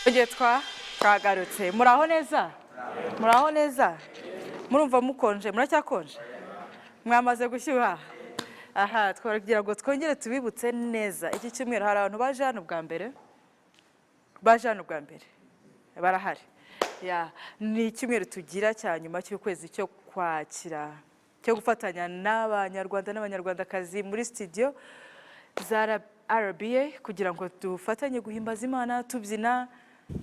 twagarutse muraho neza muraho neza murumva mukonje muracyakonje mwamaze gushyuha aha twagira ngo twongere tubibutse neza iki cyumweru hari abantu baje hano bwa mbere barahari ya ni icyumweru tugira cya nyuma cy'ukwezi cyo kwakira cyo gufatanya n'abanyarwanda n'abanyarwandakazi muri studio za RBA kugira ngo dufatanye guhimbaza Imana tubyina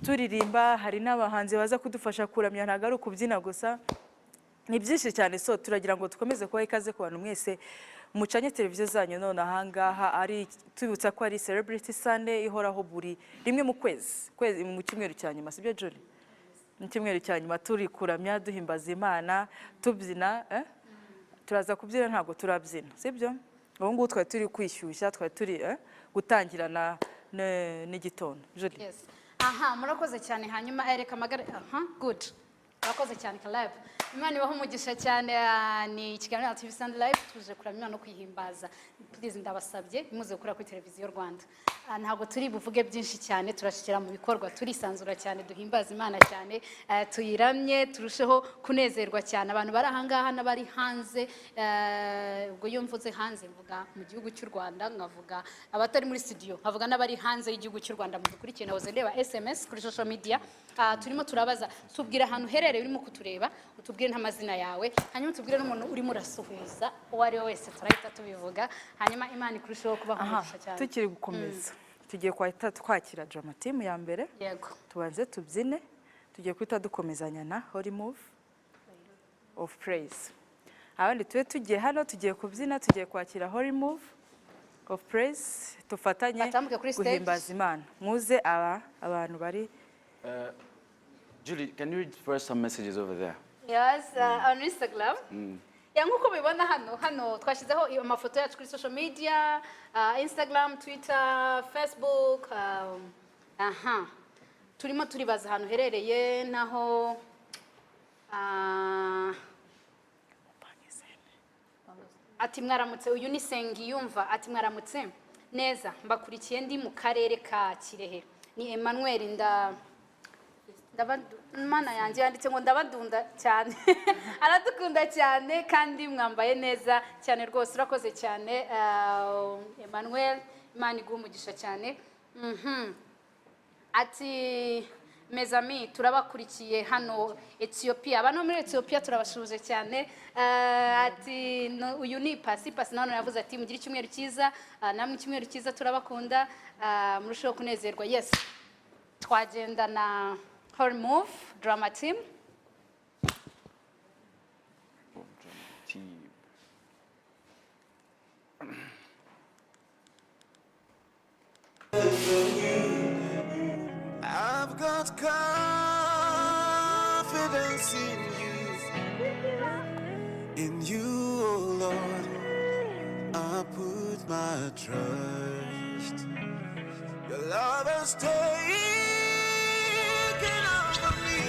turirimba. Hari n'abahanzi baza kudufasha kuramya ntago ari ukubyina gusa, ni byinshi cyane. So turagira ngo dukomeze kuba ikaze ku bantu mwese mucanye televiziyo zanyu none ahangaha ari tubutsa ko ari Celebrity Sunday ihoraho buri rimwe mu kwezi mu cyumweru cya nyuma, sibyo Jolly? Mu cyumweru cya nyuma turi kuramya duhimbaza Imana tubyina. Turaza kubyina ntabwo turabyina, sibyo? Ubu ngubu twari turi kwishyushya, twari turi gutangirana n'igitondo. Jolly? Yes. Aha, murakoze cyane. Hanyuma ereka amagara. Aha, good. Murakoze cyane Caleb. Imana ibaho umugisha cyane. Ni ikiganiro Televison live tuje kuramya no kwihimbaza. Please ndabasabye muze gukora kuri televiziyo Rwanda. Ntabwo turi buvuge byinshi cyane, turashikira mu bikorwa, turisanzura cyane, duhimbaza Imana cyane, tuyiramye, turusheho kunezerwa cyane. Abantu bari ahangaha n'abari hanze, ubwo iyo mvuze hanze mvuga mu gihugu cy'u Rwanda, ngavuga abatari muri studio, nkavuga n'abari hanze y'igihugu cy'u Rwanda. Mudukurikiye nahoze ndeba SMS kuri social media. Turimo turabaza, tubwira ahantu herereye urimo kutureba, utubwire n'amazina yawe, hanyuma tubwire n'umuntu urimo urasuhuza uwo ari we wese, turahita tubivuga. Hanyuma Imana ikurusheho kubaho umugisha cyane. Tukiri gukomeza tugiye kwahita twakira drama team ya mbere. Yego. Tubanze tubyine, tugiye kwita dukomezanya na Holy Move of Praise. Abandi tugiye hano tugiye kubyina, tugiye kwakira Holy Move of Praise, tufatanye guhimbaza Imana. Muze abantu bari Julie, can you read first some messages over there? Yes, on Instagram. Nkuko bibona hano twashyizeho amafoto yacu kuri social media, Instagram, Twitter, Facebook. Turimo turibaza ahantu herereye naho ati mwaramutse. Uyu ni Sengiyumva ati mwaramutse neza, mbakurikiye ndi mu karere ka Kirehe. Ni Emmanuel Mana yanjye yanditse ngo ndabadunda cyane. Aradukunda cyane kandi mwambaye neza cyane rwose. Urakoze cyane Emmanuel, Imana iguhe umugisha cyane. Ati mezami turabakurikiye hano Ethiopia. Abantu muri Ethiopia turabashuje cyane. Ati uyu ni Pasi none yavuze ati mugire icyumweru cyiza, namwe icyumweru cyiza, turabakunda, murusheho kunezerwa. Yes, twagenda na Holy Move drama team. I've got confidence in you, oh Lord. I put my trust. Your love has taken over me,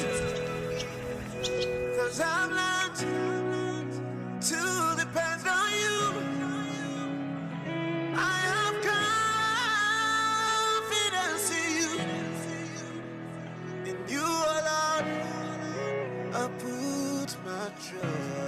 'cause I've learned to depend on you. I have confidence in you, oh Lord. I put my trust.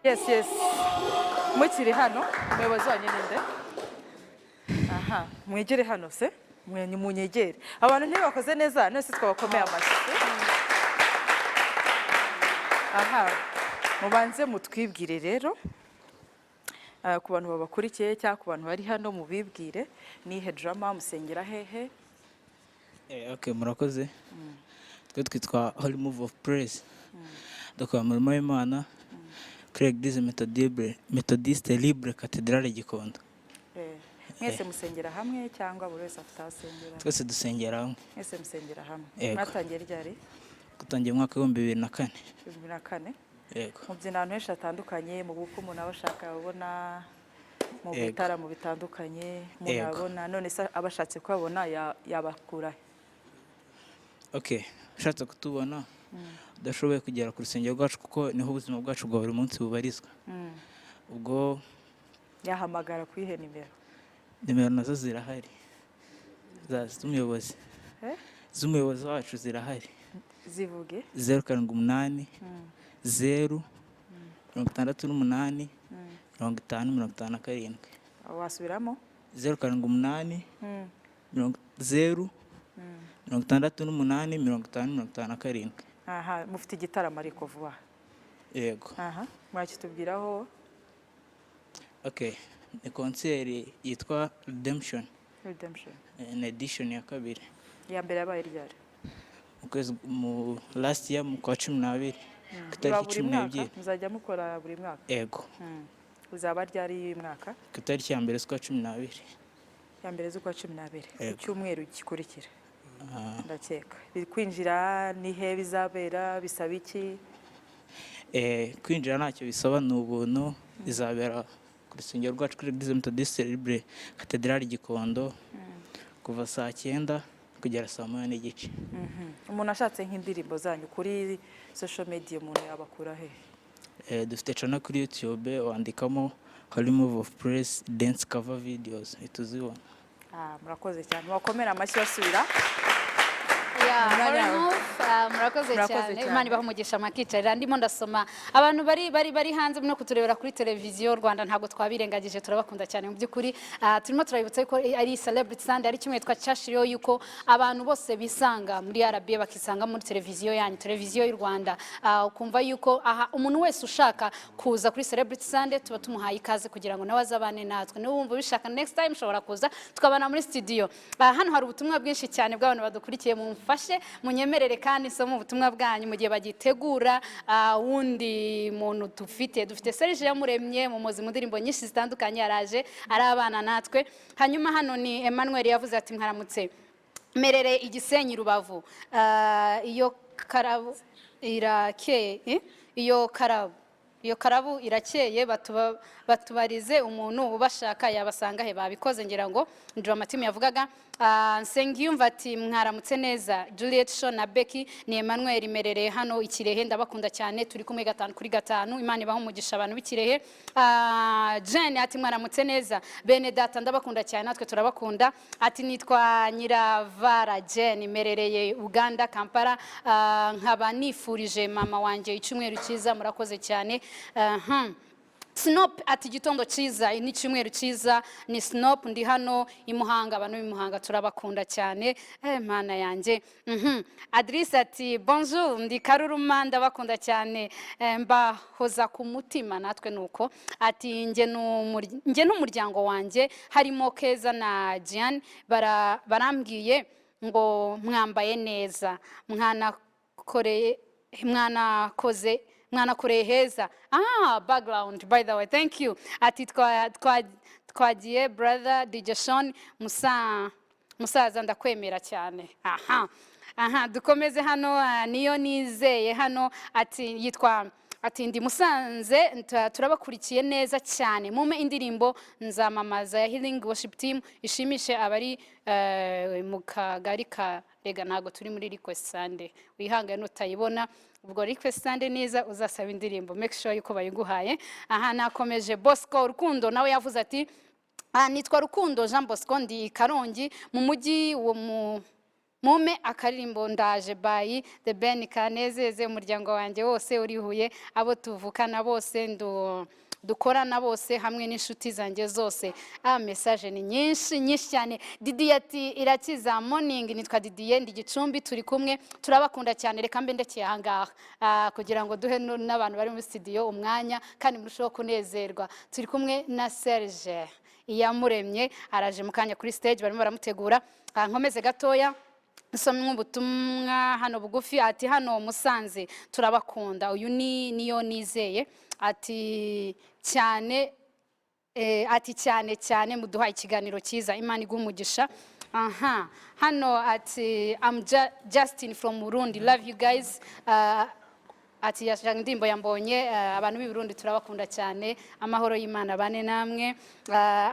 Yes. Mukiri hano, umuyobozi wanyu ninde? Aha, mwegere hano se? Munyegere. Abantu ntibakoze neza, nose twabakomeye amashyi. Aha, mubanze mutwibwire rero. Ku bantu babakurikiye cyangwa ku bantu bari hano mubibwire nihe drama musengera hehe? Okay, murakoze. Twe twitwa Holy Move of Praise. Dukora umurimo w'Imana kuri Eglise Methodiste Libre Cathedrale Gikondo. Mwese musengera hamwe cyangwa buri wese afite asengera? Twese dusengera hamwe. Mwese musengera hamwe. Yego. Mwatangiye ryari? Gutangiye mu mwaka wa 2004. 2004. Yego. Mubyina ahantu henshi hatandukanye, mu bukwe umuntu abashaka abona, mu Yego. bitaramo bitandukanye, umuntu Yego. abona, none se abashatse kubabona yabakura he? Okay, ushatse kutubona udashoboye kugera ku rusengero rwacu kuko niho ubuzima bwacu bwa buri munsi bubarizwa. Ubwo Yahamagara kwihe nimero? nimero nazo zirahari. Z'umuyobozi. Z'umuyobozi wacu zirahari. Zivuge? 078 0 68 50 Wasubiramo? 078 0 68 50 Aha, mufite igitaramo ariko vuba. Yego. Aha, mwakitubwiraho? Okay, ni konseri yitwa Redemption. Redemption. Ni edition ya kabiri. Ya mbere yabaye ryari? Mu last year mu kwa 12. Kutariki 12. Muzajya mukora buri mwaka? Yego. Uzaba ryari uyu mwaka? Kutariki ya mbere z'ukwa 12. Ya mbere z'ukwa 12. Yego. Icyumweru gikurikira. Ndakeka. Kwinjira ni he bizabera, bisaba iki? Kwinjira ntacyo bisaba, ni ubuntu. Izabera ku rusengero rwacu kuri Eglise Methodiste Libre Cathedrale Gikondo kuva saa 9 kugera saa 9:30. Umuntu ashatse nk'indirimbo zanyu kuri social media umuntu yabakura he? Dufite channel kuri YouTube wandikamo Holy Move of Praise dance cover videos ituzibona. Murakoze cyane. Wakomera amashyi basubira. Murakoze cyane. Imana ibaho umugisha makicarira. Ndimo ndasoma abantu bari hanze no kuturebera kuri televiziyo Rwanda, ntabwo twabirengagije, turabakunda cyane mu by'ukuri. Turimo turabibutsa ko ari Celebrity Sunday, ari kimwe twacashiriyo yuko abantu bose bisanga muri RBA bakisanga muri televiziyo yanyu, televiziyo y'u Rwanda. Ukumva yuko aha umuntu wese ushaka kuza kuri Celebrity Sunday tuba tumuhaye ikaze kugira ngo nawe azabane natwe. Niba wumva bishaka next time ushobora kuza tukabana muri studio. Hano hari ubutumwa bwinshi cyane bw'abantu badukurikiye, mumfashe munyemerere kandi somo ubutumwa bwanyu mu gihe bagitegura. Wundi muntu dufite Serge Yamuremye mu muzi mu ndirimbo nyinshi zitandukanye, araje arabana natwe. Hanyuma hano ni Emmanuel yavuze ati mwaramutse merere Igisenyi Rubavu, iyo karabu irakeye, iyo karabu irakeye, batubarize umuntu ubashaka yabasanga he. Babikoze ngira ngo drama team yavugaga. Nsengiyumva ati mwaramutse neza Juliet Shaw na Becky, ni Emmanuel Merere hano Ikirehe, ndabakunda cyane, turi kumwe 5 kuri 5. Imana ibaho umugisha abantu b'Ikirehe. Jane ati mwaramutse neza bene data, ndabakunda cyane, natwe turabakunda. Ati nitwa Nyiravara Jane, merereye Uganda Kampala, nkaba nifurije mama wanje icyumweru cyiza, murakoze cyane. Snop ati gitondo cyiza, ni cyumweru cyiza, ni Snop, ndi hano imuhanga, abantu b'imuhanga turabakunda cyane. Mana yanjye. Adrisse ati bonjour, ndi Karuruma, ndabakunda cyane, mbahoza ku mutima, natwe nuko. Ati nge n'umuryango wanjye harimo Keza na Jian, barambwiye ngo mwambaye neza, mwanakoreye heza. Background by the way, thank you. Ati twagiye brother DJ Sean musaza, ndakwemera cyane. Dukomeze hano. Niyo nizeye hano ati yitwa ati ndi Musanze, turabakurikiye neza cyane, mume indirimbo nzamamaza ya Healing Worship Team ishimishe abari mu kagari ka Rega. Ntago turi muri request Sunday, wihangane utayibona. Ubwo request Sunday niza uzasaba indirimbo, make sure yuko bayiguhaye. Nakomeje Bosco Rukundo nawe yavuze ati nitwa Rukundo Jean Bosco, ndi Karongi mu mujyi mume akaririmbo ndaje by The Ben kanezeze umuryango wanjye wose urihuye abo tuvukana bose dukorana bose hamwe n'inshuti zanjye zose. Message ni nyinshi cyane. Didi ati irakiza morning, nitwa Didiye ndi Gicumbi, turi kumwe turabakunda cyane. Reka mbe ndekeye ahangaha kugira ngo duhe n'abantu bari muri studio umwanya kandi murusheho kunezerwa. Turi kumwe na Serge Iyamuremye araje mu kanya kuri stage, barimo baramutegura. Nkomeze gatoya nsomye ubutumwa hano bugufi. Ati hano Musanze turabakunda, uyu niyo nizeye. Ati cyane cyane muduha ikiganiro cyiza, Imana igumugisha. Hano ati I'm Justin from Burundi, love you guys. Ati yashaka ndimbo yambonye, abantu b'i Burundi turabakunda cyane, amahoro y'Imana bane namwe.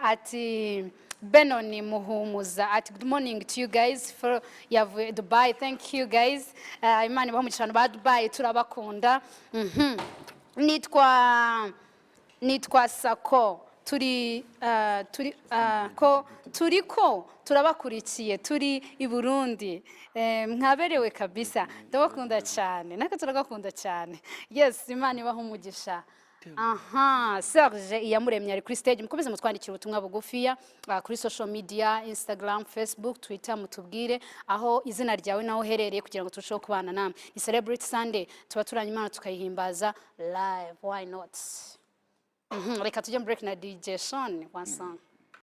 Ati Benoni Muhumuza ati good morning to you guys for Dubai, thank you guys. Imana ibaho umugisha ba Dubai turabakunda. Nitwa Sako turabakurikiye turi i Burundi. Mwaberewe kabisa, ndabakunda cyane, naka turagakunda cyane. Yes, Imana ibaho umugisha. Serge Iyamuremye ari kuri stage, mukomeze mutwandikira ubutumwa bugufiya kuri social media, Instagram, Facebook, Twitter, mutubwire aho izina ryawe naho uherereye kugira ngo turusheho kubana namwe. Ni Celebrity Sunday, tuba turanye Imana tukayihimbaza live, why not? Reka tujye break na DJ Sean one song.